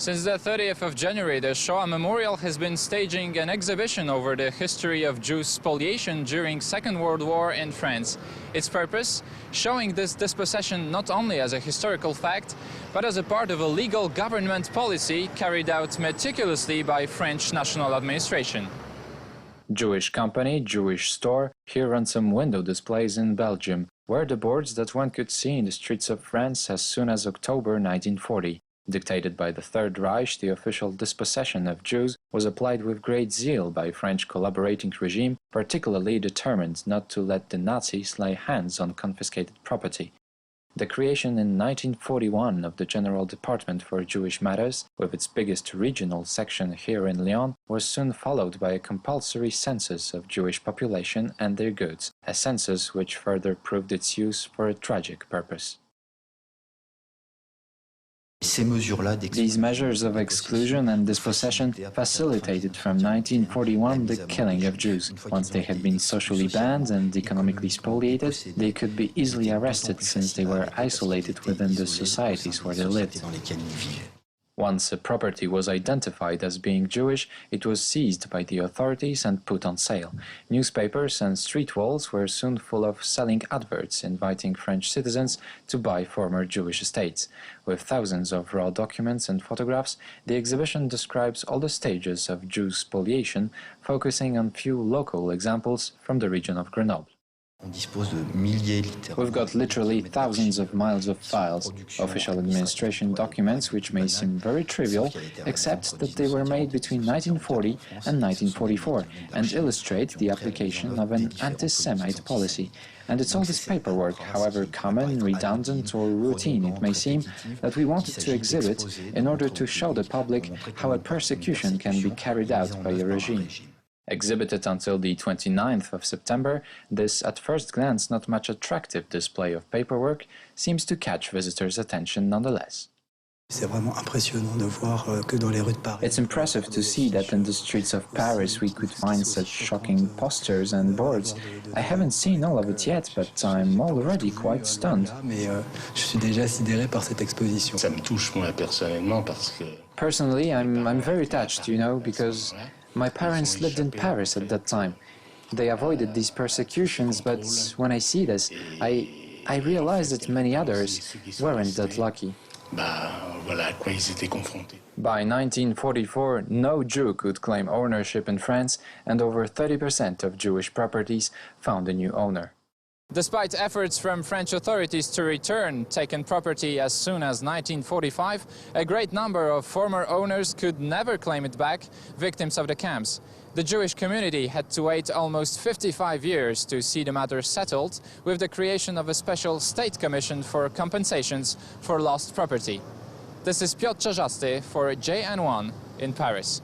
Since the 30th of January, the Shoah Memorial has been staging an exhibition over the history of Jews' spoliation during Second World War in France. Its purpose? Showing this dispossession not only as a historical fact, but as a part of a legal government policy carried out meticulously by French national administration. Jewish company, Jewish store, here run some window displays in Belgium, were the boards that one could see in the streets of France as soon as October 1940. Dictated by the Third Reich, the official dispossession of Jews was applied with great zeal by French collaborating regime, particularly determined not to let the Nazis lay hands on confiscated property. The creation in 1941 of the General Department for Jewish Matters, with its biggest regional section here in Lyon, was soon followed by a compulsory census of Jewish population and their goods, a census which further proved its use for a tragic purpose. These measures of exclusion and dispossession facilitated from 1941 the killing of Jews. Once they had been socially banned and economically spoliated, they could be easily arrested since they were isolated within the societies where they lived. Once a property was identified as being Jewish, it was seized by the authorities and put on sale. Newspapers and street walls were soon full of selling adverts inviting French citizens to buy former Jewish estates. With thousands of raw documents and photographs, the exhibition describes all the stages of Jew spoliation, focusing on few local examples from the region of Grenoble. We've got literally thousands of miles of files, official administration documents which may seem very trivial, except that they were made between 1940 and 1944 and illustrate the application of an anti-Semite policy. And it's all this paperwork, however common, redundant or routine it may seem, that we wanted to exhibit in order to show the public how a persecution can be carried out by a regime. Exhibited until the 29th of September, this at first glance not much attractive display of paperwork seems to catch visitors' attention nonetheless. It's impressive to see that in the streets of Paris we could find such shocking posters and boards. I haven't seen all of it yet, but I'm already quite stunned. Personally, I'm very touched, you know, because my parents lived in Paris at that time. They avoided these persecutions, but when I see this, I realize that many others weren't that lucky. By 1944, no Jew could claim ownership in France, and over 30% of Jewish properties found a new owner. Despite efforts from French authorities to return taken property as soon as 1945, a great number of former owners could never claim it back, victims of the camps. The Jewish community had to wait almost 55 years to see the matter settled, with the creation of a special state commission for compensations for lost property. This is Piotr Czajaste for JN1 in Paris.